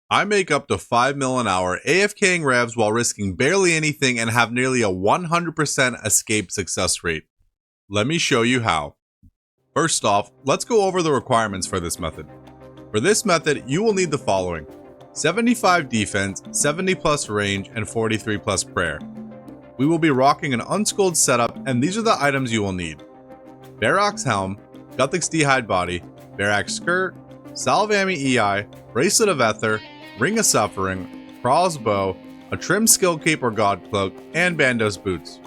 I make up to 5 mil an hour AFKing Revs while risking barely anything and have nearly a 100% escape success rate. Let me show you how. First off, let's go over the requirements for this method. For this method, you will need the following: 75 defense, 70 plus range, and 43 plus prayer. We will be rocking an unschooled setup, and these are the items you will need: Barrock's helm, Guthix D'hide body, Barrack skirt, Salvami EI, Bracelet of Ether, Ring of Suffering, crossbow, a trim skill cape or god cloak, and Bandos boots.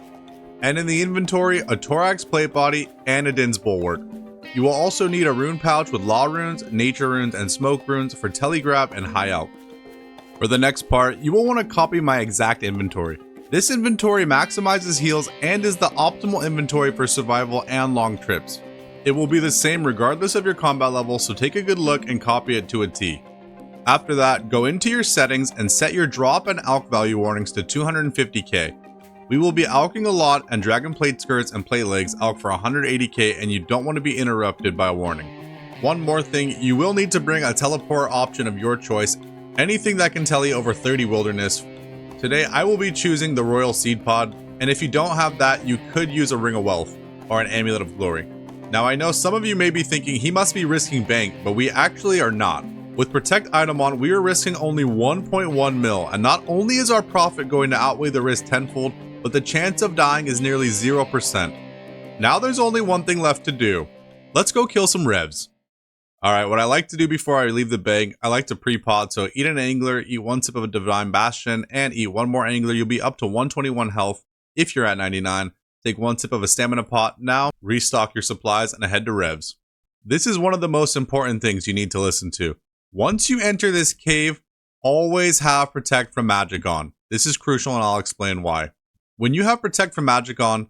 And in the inventory, a Thorax plate body and a Din's bulwark. You will also need a rune pouch with law runes, nature runes, and smoke runes for telegrab and high elk. For the next part, you will want to copy my exact inventory. This inventory maximizes heals and is the optimal inventory for survival and long trips. It will be the same regardless of your combat level, so take a good look and copy it to a T. After that, go into your settings and set your drop and alk value warnings to 250k. We will be alking a lot, and dragon plate skirts and plate legs alk for 180k, and you don't want to be interrupted by a warning. One more thing, you will need to bring a teleport option of your choice, anything that can tele over 30 wilderness. Today I will be choosing the Royal Seed Pod, and if you don't have that, you could use a Ring of Wealth or an Amulet of Glory. Now I know some of you may be thinking he must be risking bank, but we actually are not. With Protect item on, we are risking only 1.1 mil, and not only is our profit going to outweigh the risk tenfold, but the chance of dying is nearly 0%. Now there's only one thing left to do. Let's go kill some Revs. Alright, what I like to do before I leave the bank, I like to pre-pod, so eat an Angler, eat one sip of a Divine Bastion, and eat one more Angler. You'll be up to 121 health if you're at 99. Take one sip of a Stamina Pot. Now, restock your supplies and head to Revs. This is one of the most important things you need to listen to. Once you enter this cave, always have Protect from Magic on. This is crucial, and I'll explain why. When you have Protect from Magic on,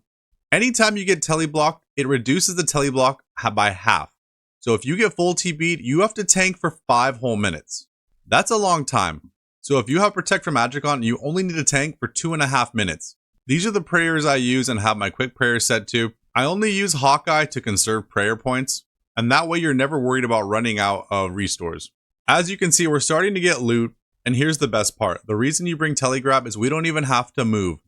anytime you get teleblocked, it reduces the teleblock by half. So if you get full TB'd, you have to tank for 5 whole minutes. That's a long time. So if you have Protect from Magic on, you only need to tank for 2.5 minutes. These are the prayers I use and have my quick prayers set to. I only use Hawkeye to conserve prayer points, and that way you're never worried about running out of restores. As you can see, we're starting to get loot, and here's the best part. The reason you bring telegrab is we don't even have to move.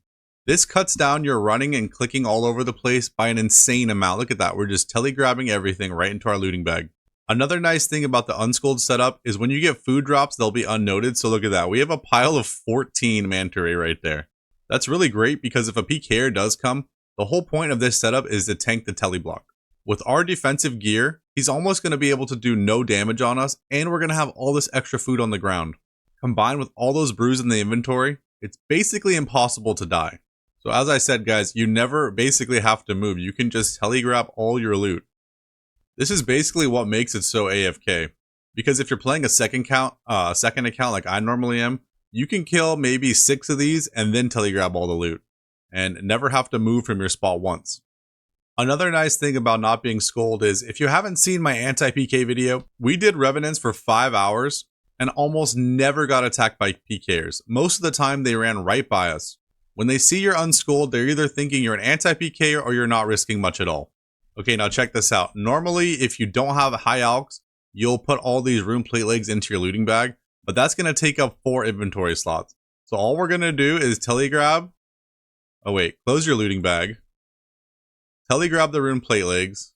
This cuts down your running and clicking all over the place by an insane amount. Look at that, we're just telegrabbing everything right into our looting bag. Another nice thing about the unschooled setup is when you get food drops, they'll be unnoted. So look at that, we have a pile of 14 manta ray right there. That's really great because if a PKer does come, the whole point of this setup is to tank the teleblock. With our defensive gear, he's almost going to be able to do no damage on us, and we're going to have all this extra food on the ground. Combined with all those brews in the inventory, it's basically impossible to die. So as I said, guys, you never basically have to move. You can just telegrab all your loot. This is basically what makes it so AFK. Because if you're playing a second account like I normally am, you can kill maybe 6 of these and then telegrab all the loot, and never have to move from your spot once. Another nice thing about not being schooled is, if you haven't seen my anti-PK video, we did Revenants for 5 hours and almost never got attacked by PKers. Most of the time they ran right by us. When they see you're unschooled, they're either thinking you're an anti-PKer or you're not risking much at all. Okay, now check this out. Normally, if you don't have high alks, you'll put all these rune plate legs into your looting bag, but that's going to take up 4 inventory slots. So all we're going to do is telegrab. Oh wait, close your looting bag. Telegrab the rune plate legs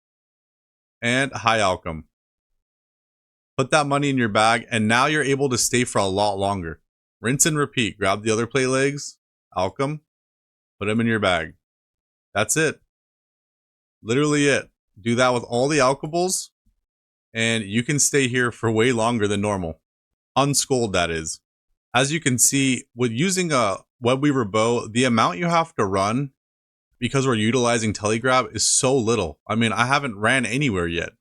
and high alchem. Put that money in your bag, and now you're able to stay for a lot longer. Rinse and repeat. Grab the other plate legs, alchem, put them in your bag. That's it. Literally it. Do that with all the alchemies, and you can stay here for way longer than normal. Unschooled, that is. As you can see, with using a Webweaver bow, the amount you have to run, because we're utilizing telegrab, is so little. I mean, I haven't ran anywhere yet.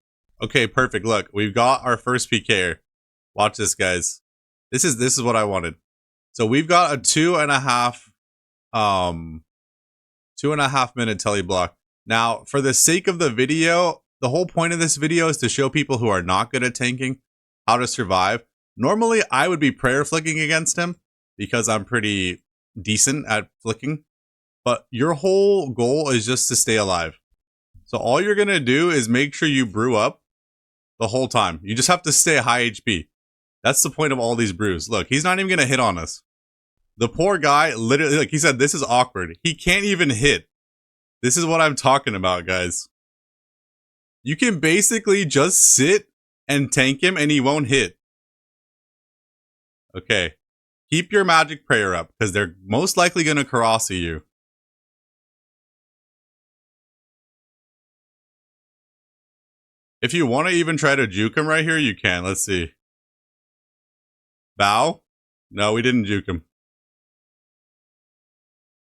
Okay, perfect. Look, we've got our first PKer. Watch this, guys. This is what I wanted. So we've got a 2.5 minute teleblock. Now, for the sake of the video, the whole point of this video is to show people who are not good at tanking how to survive. Normally, I would be prayer flicking against him because I'm pretty decent at flicking. But your whole goal is just to stay alive. So all you're going to do is make sure you brew up the whole time. You just have to stay high HP. That's the point of all these brews. Look, he's not even going to hit on us. The poor guy, literally, like he said, this is awkward. He can't even hit. This is what I'm talking about, guys. You can basically just sit and tank him and he won't hit. Okay. Keep your magic prayer up because they're most likely going to Karasi you. If you want to even try to juke him right here, you can. Let's see. Bow? No, we didn't juke him.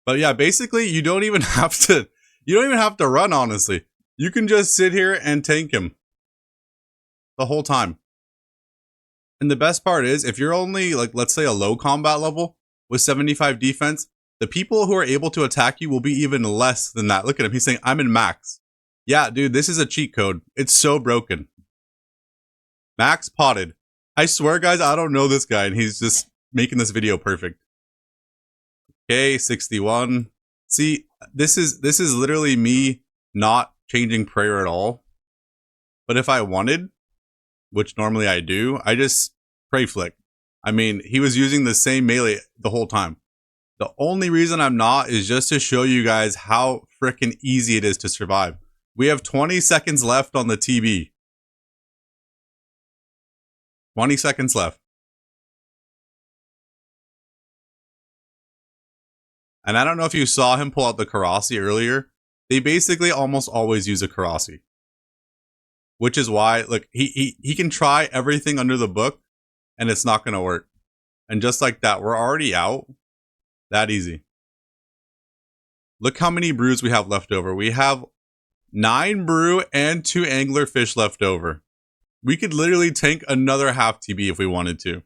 But yeah, basically, you don't even have to run, honestly. You can just sit here and tank him the whole time. And the best part is, if you're only, like, let's say a low combat level with 75 defense, the people who are able to attack you will be even less than that. Look at him. He's saying, I'm in max. Yeah, dude, this is a cheat code. It's so broken. Max potted. I swear, guys, I don't know this guy, and he's just making this video perfect. Okay, 61. See, this is literally me not changing prayer at all. But if I wanted, which normally I do, I just pray flick. I mean, he was using the same melee the whole time. The only reason I'm not is just to show you guys how freaking easy it is to survive. We have 20 seconds left on the TB. 20 seconds left. And I don't know if you saw him pull out the Karasi earlier. They basically almost always use a Karasi. Which is why, look, he can try everything under the book, and it's not going to work. And just like that, we're already out. That easy. Look how many brews we have left over. We have 9 brew and 2 angler fish left over. We could literally tank another half TB if we wanted to.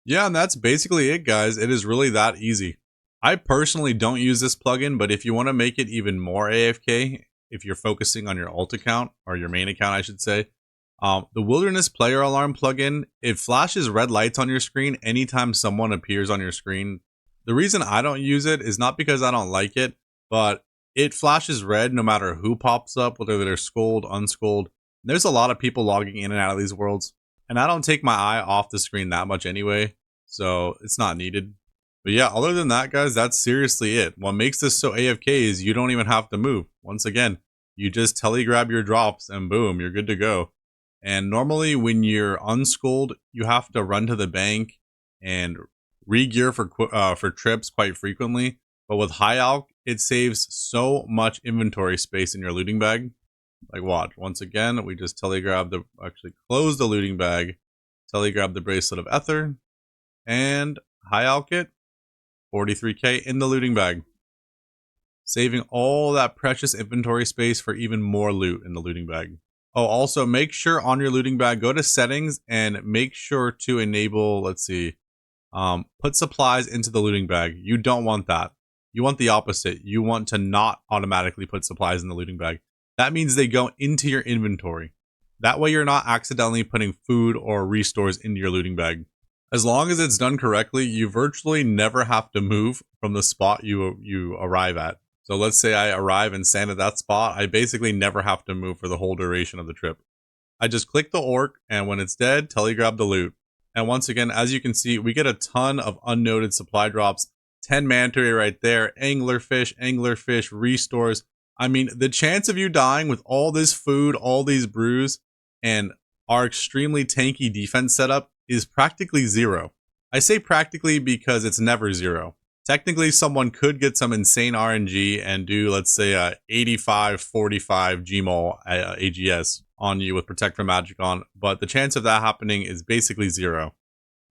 Yeah, and that's basically it, guys. It is really that easy. I personally don't use this plugin, but if you want to make it even more AFK, if you're focusing on your alt account, or your main account, I should say, the Wilderness Player Alarm plugin, it flashes red lights on your screen anytime someone appears on your screen. The reason I don't use it is not because I don't like it, but it flashes red no matter who pops up, whether they're skulled, unskulled. There's a lot of people logging in and out of these worlds, and I don't take my eye off the screen that much anyway, so it's not needed. But yeah, other than that, guys, that's seriously it. What makes this so AFK is you don't even have to move. Once again, you just telegrab your drops and boom, you're good to go. And normally when you're unskulled, you have to run to the bank and re-gear for trips quite frequently. But with high alch, it saves so much inventory space in your looting bag. Like watch, once again, we just actually close the looting bag, telegrab the bracelet of ether, and high alch it. 43k in the looting bag, saving all that precious inventory space for even more loot in the looting bag. Oh, also make sure on your looting bag, go to settings and make sure to enable, let's see, put supplies into the looting bag. You don't want that. You want the opposite. You want to not automatically put supplies in the looting bag. That means they go into your inventory. That way you're not accidentally putting food or restores into your looting bag. As long as it's done correctly, you virtually never have to move from the spot you arrive at. So let's say I arrive and stand at that spot, I basically never have to move for the whole duration of the trip. I just click the orc, and when it's dead, telegrab the loot. And once again, as you can see, we get a ton of unnoted supply drops. 10 manta ray right there, anglerfish, restores. I mean, the chance of you dying with all this food, all these brews, and our extremely tanky defense setup is practically zero. I say practically because it's never zero. Technically, someone could get some insane RNG and do, let's say, a 85-45 Gmol AGS on you with Protect from Magic on, but the chance of that happening is basically zero.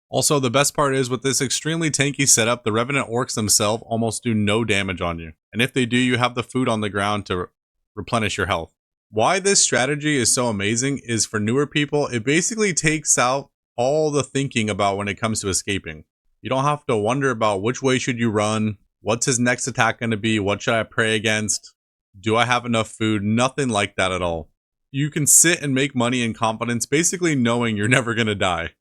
Also, the best part is with this extremely tanky setup, the Revenant orcs themselves almost do no damage on you. And if they do, you have the food on the ground to replenish your health. Why this strategy is so amazing is for newer people, it basically takes out all the thinking about when it comes to escaping. You don't have to wonder about which way should you run, what's his next attack going to be, what should I pray against, do I have enough food, nothing like that at all. You can sit and make money in confidence, basically knowing you're never going to die.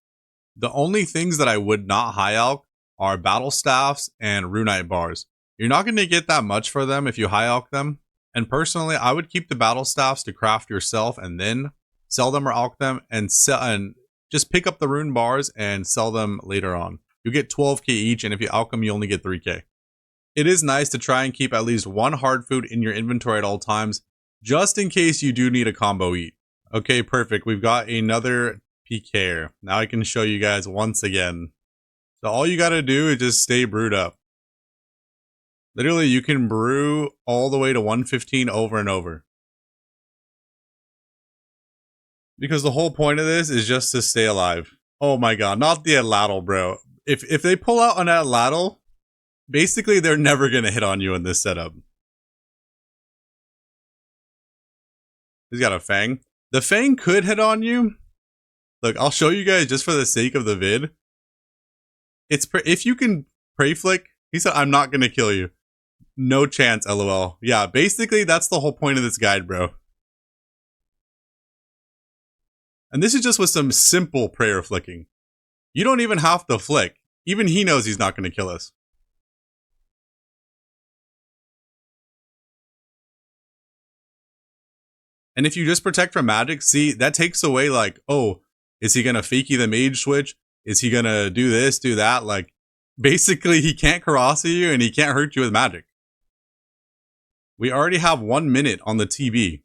The only things that I would not high alch are battle staffs and runite bars. You're not going to get that much for them if you high alch them. And personally, I would keep the battle staffs to craft yourself and then sell them or alch them and just pick up the rune bars and sell them later on. You get 12k each, and if you outcome, you only get 3k. It is nice to try and keep at least one hard food in your inventory at all times, just in case you do need a combo eat. Okay, perfect. We've got another PKer. Now I can show you guys once again. So all you gotta do is just stay brewed up. Literally, you can brew all the way to 115 over and over. Because the whole point of this is just to stay alive. Oh my god, not the Atlatl, bro. If they pull out an Atlatl, basically they're never gonna hit on you in this setup. He's got a Fang. The Fang could hit on you. Look, I'll show you guys just for the sake of the vid. If you can Prey Flick, he said, I'm not gonna kill you. No chance, lol. Yeah, basically that's the whole point of this guide, bro. And this is just with some simple prayer flicking. You don't even have to flick. Even he knows he's not gonna kill us. And if you just protect from magic, see, that takes away like, oh, is he gonna fakey the mage switch? Is he gonna do this, do that? Like, basically he can't Karasi you and he can't hurt you with magic. We already have 1 minute on the TV.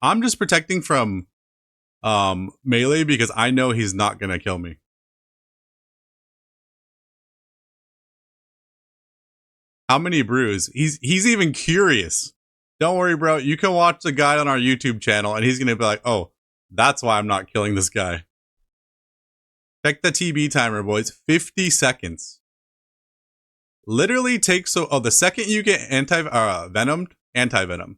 I'm just protecting from melee because I know he's not gonna kill me. How many brews? He's even curious. Don't worry, bro. You can watch the guy on our YouTube channel and he's gonna be like, oh, that's why I'm not killing this guy. Check the TB timer, boys. 50 seconds. Literally takes the second you get venomed, anti-venom.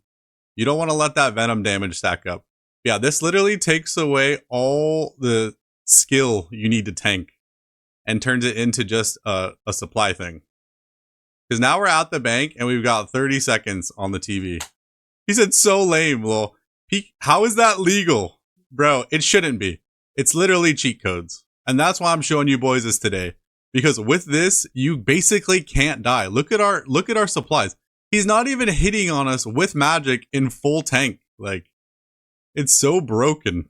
You don't want to let that venom damage stack up. Yeah, this literally takes away all the skill you need to tank and turns it into just a supply thing. Because now we're at the bank and we've got 30 seconds on the TV. He said so lame, lol. How is that legal? Bro, it shouldn't be. It's literally cheat codes. And that's why I'm showing you boys this today. Because with this, you basically can't die. Look at our supplies. He's not even hitting on us with magic in full tank. Like, it's so broken.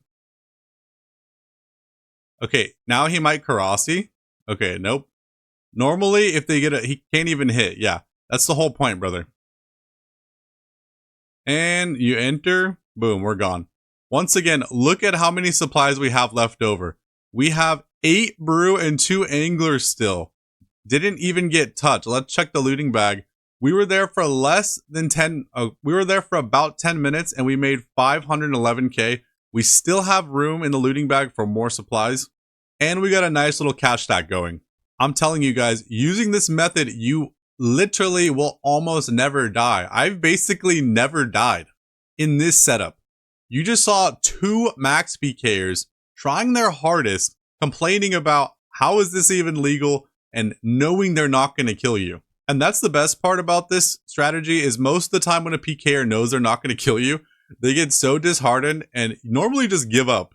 Okay, now he might Karasi. Okay, nope. Normally, if they get he can't even hit. Yeah, that's the whole point, brother. And you enter. Boom, we're gone. Once again, look at how many supplies we have left over. We have 8 brew and 2 anglers still. Didn't even get touched. Let's check the looting bag. We were there for less than 10. We were there for about 10 minutes and we made 511k. We still have room in the looting bag for more supplies. And we got a nice little cash stack going. I'm telling you guys, using this method, you literally will almost never die. I've basically never died in this setup. You just saw 2 max PKers trying their hardest, complaining about how is this even legal and knowing they're not going to kill you. And that's the best part about this strategy is most of the time when a PKer knows they're not going to kill you, they get so disheartened and normally just give up.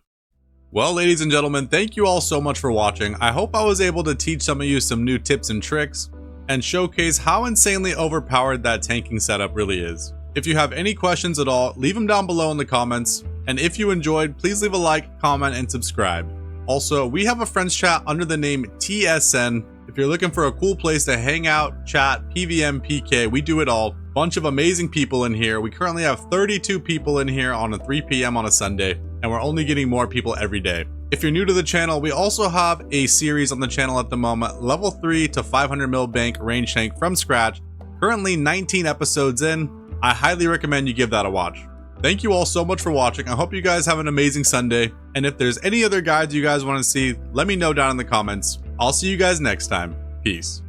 Well, ladies and gentlemen, thank you all so much for watching. I hope I was able to teach some of you some new tips and tricks and showcase how insanely overpowered that tanking setup really is. If you have any questions at all, leave them down below in the comments. And if you enjoyed, please leave a like, comment, and subscribe. Also, we have a friends chat under the name TSN. If you're looking for a cool place to hang out, chat, PVM, PK, we do it all. Bunch of amazing people in here. We currently have 32 people in here on a 3 p.m. on a Sunday, and we're only getting more people every day. If you're new to the channel, we also have a series on the channel at the moment, level 3 to 500 mil bank range tank from scratch. Currently 19 episodes in. I highly recommend you give that a watch. Thank you all so much for watching. I hope you guys have an amazing Sunday. And if there's any other guides you guys want to see, let me know down in the comments. I'll see you guys next time. Peace.